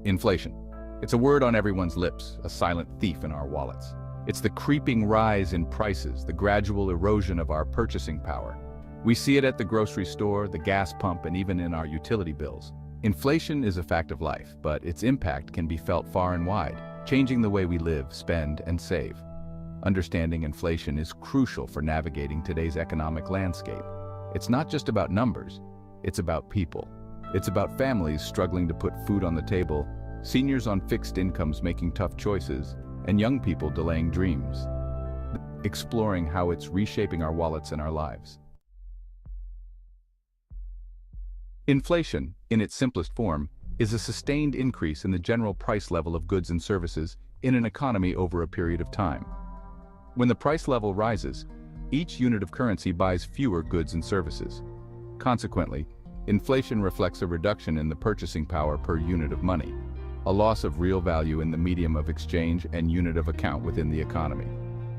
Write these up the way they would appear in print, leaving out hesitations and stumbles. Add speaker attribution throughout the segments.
Speaker 1: Inflation. It's a word on everyone's lips, a silent thief in our wallets. It's the creeping rise in prices, the gradual erosion of our purchasing power. We see it at the grocery store, the gas pump, and even in our utility bills. Inflation is a fact of life, but its impact can be felt far and wide, changing the way we live, spend, and save. Understanding inflation is crucial for navigating today's economic landscape. It's not just about numbers, it's about people. It's about families struggling to put food on the table, seniors on fixed incomes making tough choices, and young people delaying dreams. Exploring how it's reshaping our wallets and our lives. Inflation, in its simplest form, is a sustained increase in the general price level of goods and services in an economy over a period of time. When the price level rises, each unit of currency buys fewer goods and services. Consequently, inflation reflects a reduction in the purchasing power per unit of money, a loss of real value in the medium of exchange and unit of account within the economy.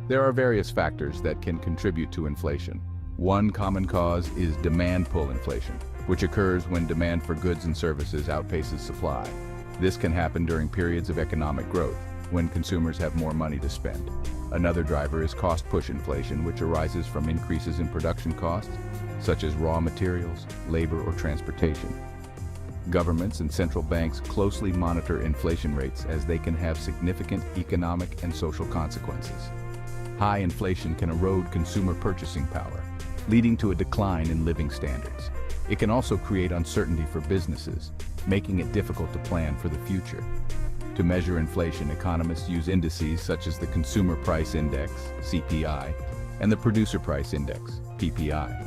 Speaker 1: There are various factors that can contribute to inflation. One common cause is demand pull inflation, which occurs when demand for goods and services outpaces supply. This can happen during periods of economic growth, when consumers have more money to spend. Another driver is cost push inflation, which arises from increases in production costs, such as raw materials, labor, or transportation. Governments and central banks closely monitor inflation rates as they can have significant economic and social consequences. High inflation can erode consumer purchasing power, leading to a decline in living standards. It can also create uncertainty for businesses, making it difficult to plan for the future. To measure inflation, economists use indices such as the Consumer Price Index, CPI, and the Producer Price Index, PPI.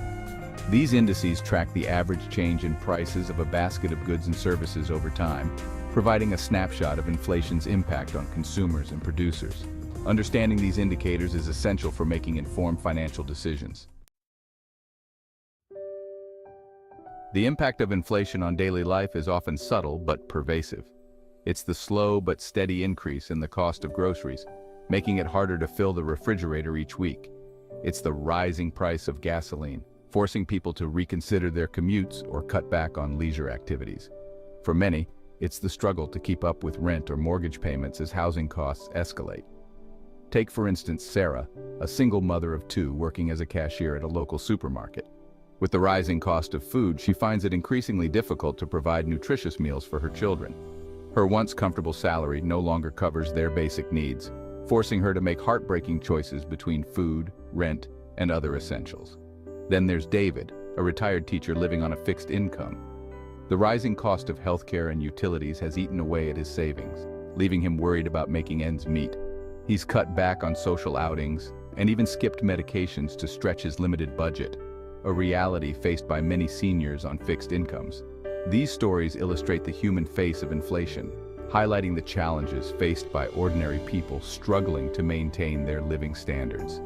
Speaker 1: These indices track the average change in prices of a basket of goods and services over time, providing a snapshot of inflation's impact on consumers and producers. Understanding these indicators is essential for making informed financial decisions. The impact of inflation on daily life is often subtle but pervasive. It's the slow but steady increase in the cost of groceries, making it harder to fill the refrigerator each week. It's the rising price of gasoline, forcing people to reconsider their commutes or cut back on leisure activities. For many, it's the struggle to keep up with rent or mortgage payments as housing costs escalate. Take, for instance, Sarah, a single mother of two working as a cashier at a local supermarket. With the rising cost of food, she finds it increasingly difficult to provide nutritious meals for her children. Her once comfortable salary no longer covers their basic needs, forcing her to make heartbreaking choices between food, rent, and other essentials. Then there's David, a retired teacher living on a fixed income. The rising cost of healthcare and utilities has eaten away at his savings, leaving him worried about making ends meet. He's cut back on social outings and even skipped medications to stretch his limited budget, a reality faced by many seniors on fixed incomes. These stories illustrate the human face of inflation, highlighting the challenges faced by ordinary people struggling to maintain their living standards.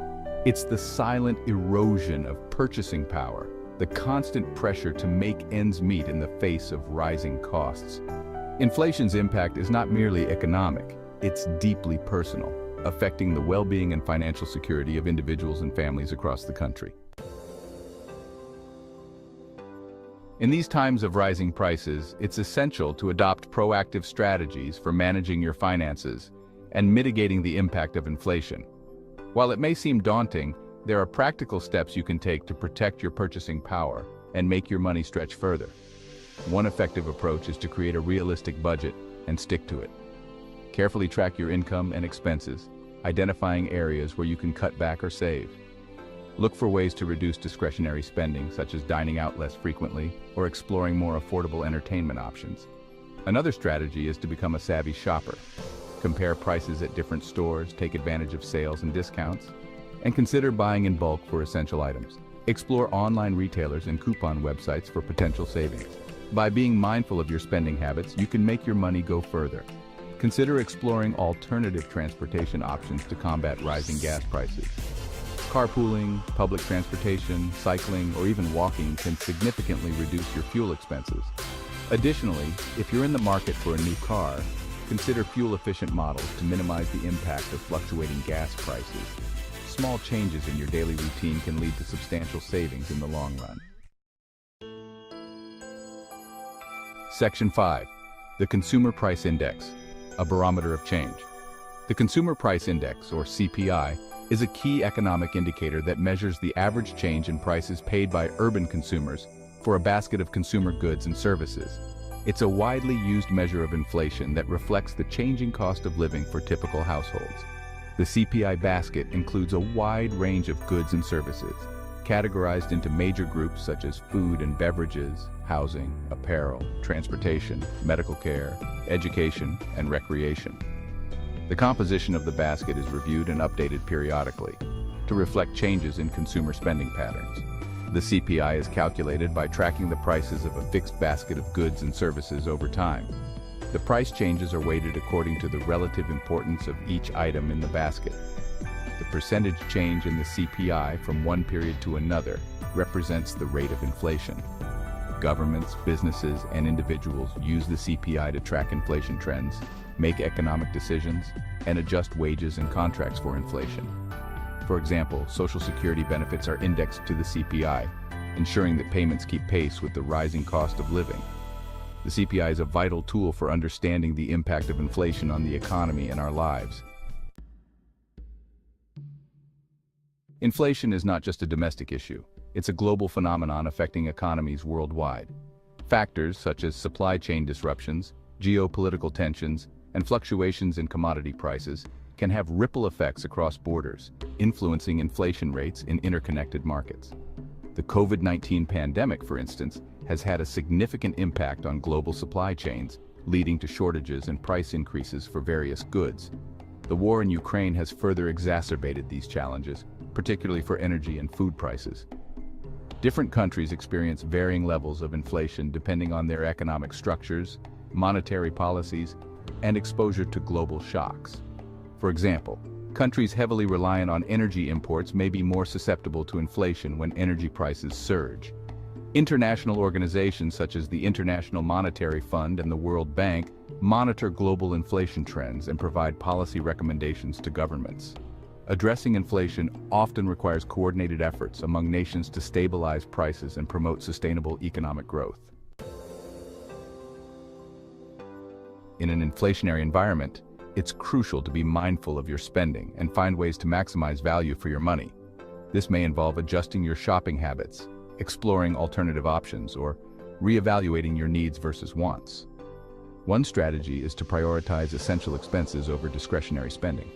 Speaker 1: It's the silent erosion of purchasing power, the constant pressure to make ends meet in the face of rising costs. Inflation's impact is not merely economic, it's deeply personal, affecting the well-being and financial security of individuals and families across the country. In these times of rising prices, it's essential to adopt proactive strategies for managing your finances and mitigating the impact of inflation. While it may seem daunting, there are practical steps you can take to protect your purchasing power and make your money stretch further. One effective approach is to create a realistic budget and stick to it. Carefully track your income and expenses, identifying areas where you can cut back or save. Look for ways to reduce discretionary spending, such as dining out less frequently or exploring more affordable entertainment options. Another strategy is to become a savvy shopper. Compare prices at different stores, take advantage of sales and discounts, and consider buying in bulk for essential items. Explore online retailers and coupon websites for potential savings. By being mindful of your spending habits, you can make your money go further. Consider exploring alternative transportation options to combat rising gas prices. Carpooling, public transportation, cycling, or even walking can significantly reduce your fuel expenses. Additionally, if you're in the market for a new car, consider fuel-efficient models to minimize the impact of fluctuating gas prices. Small changes in your daily routine can lead to substantial savings in the long run. Section 5. The Consumer Price Index, a barometer of change. The Consumer Price Index, or CPI, is a key economic indicator that measures the average change in prices paid by urban consumers for a basket of consumer goods and services. It's a widely used measure of inflation that reflects the changing cost of living for typical households. The CPI basket includes a wide range of goods and services, categorized into major groups such as food and beverages, housing, apparel, transportation, medical care, education, and recreation. The composition of the basket is reviewed and updated periodically to reflect changes in consumer spending patterns. The CPI is calculated by tracking the prices of a fixed basket of goods and services over time. The price changes are weighted according to the relative importance of each item in the basket. The percentage change in the CPI from one period to another represents the rate of inflation. Governments, businesses, and individuals use the CPI to track inflation trends, make economic decisions, and adjust wages and contracts for inflation. For example, Social Security benefits are indexed to the CPI, ensuring that payments keep pace with the rising cost of living. The CPI is a vital tool for understanding the impact of inflation on the economy and our lives. Inflation is not just a domestic issue. It's a global phenomenon affecting economies worldwide. Factors such as supply chain disruptions, geopolitical tensions, and fluctuations in commodity prices can have ripple effects across borders, influencing inflation rates in interconnected markets. The COVID-19 pandemic, for instance, has had a significant impact on global supply chains, leading to shortages and price increases for various goods. The war in Ukraine has further exacerbated these challenges, particularly for energy and food prices. Different countries experience varying levels of inflation depending on their economic structures, monetary policies, and exposure to global shocks. For example, countries heavily reliant on energy imports may be more susceptible to inflation when energy prices surge. International organizations such as the International Monetary Fund and the World Bank monitor global inflation trends and provide policy recommendations to governments. Addressing inflation often requires coordinated efforts among nations to stabilize prices and promote sustainable economic growth. In an inflationary environment, it's crucial to be mindful of your spending and find ways to maximize value for your money. This may involve adjusting your shopping habits, exploring alternative options, or reevaluating your needs versus wants. One strategy is to prioritize essential expenses over discretionary spending.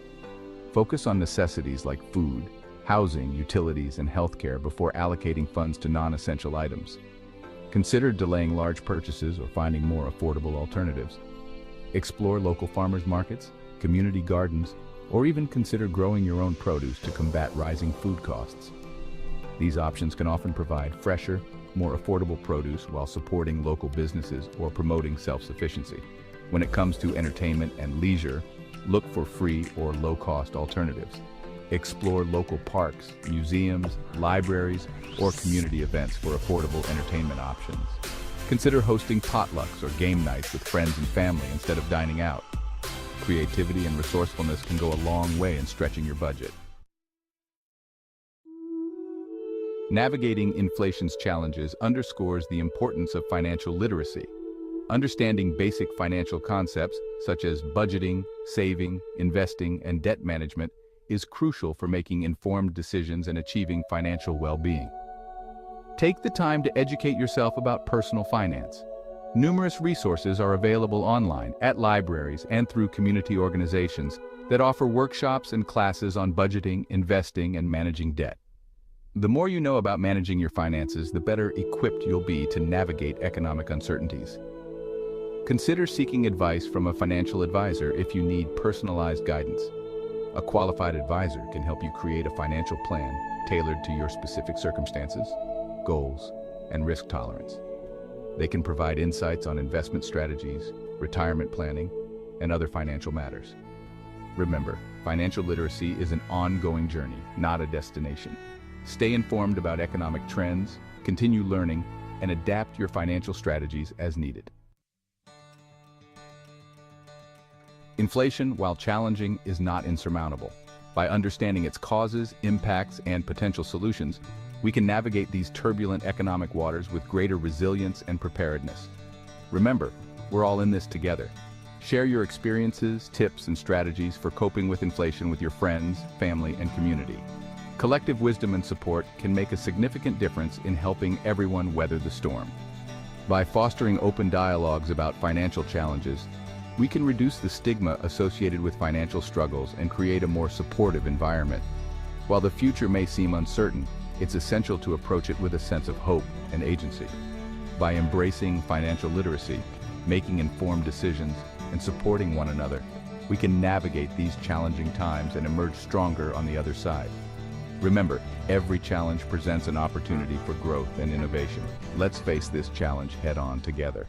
Speaker 1: Focus on necessities like food, housing, utilities, and healthcare before allocating funds to non-essential items. Consider delaying large purchases or finding more affordable alternatives. Explore local farmers markets, community gardens, or even consider growing your own produce to combat rising food costs. These options can often provide fresher, more affordable produce while supporting local businesses or promoting self-sufficiency. When it comes to entertainment and leisure, look for free or low-cost alternatives. Explore local parks, museums, libraries, or community events for affordable entertainment options. Consider hosting potlucks or game nights with friends and family instead of dining out. Creativity and resourcefulness can go a long way in stretching your budget. Navigating inflation's challenges underscores the importance of financial literacy. Understanding basic financial concepts such as budgeting, saving, investing, and debt management is crucial for making informed decisions and achieving financial well-being. Take the time to educate yourself about personal finance. Numerous resources are available online, at libraries, and through community organizations that offer workshops and classes on budgeting, investing, and managing debt. The more you know about managing your finances, the better equipped you'll be to navigate economic uncertainties. Consider seeking advice from a financial advisor if you need personalized guidance. A qualified advisor can help you create a financial plan tailored to your specific circumstances, goals, and risk tolerance. They can provide insights on investment strategies, retirement planning, and other financial matters. Remember, financial literacy is an ongoing journey, not a destination. Stay informed about economic trends, continue learning, and adapt your financial strategies as needed. Inflation, while challenging, is not insurmountable. By understanding its causes, impacts, and potential solutions, we can navigate these turbulent economic waters with greater resilience and preparedness. Remember, We're all in this together. Share your experiences, tips, and strategies for coping with inflation with your friends, family, and community. Collective wisdom and support can make a significant difference in helping everyone weather the storm. By fostering open dialogues about financial challenges, we can reduce the stigma associated with financial struggles and create a more supportive environment. While the future may seem uncertain, it's essential to approach it with a sense of hope and agency. By embracing financial literacy, making informed decisions, and supporting one another, we can navigate these challenging times and emerge stronger on the other side. Remember, every challenge presents an opportunity for growth and innovation. Let's face this challenge head-on together.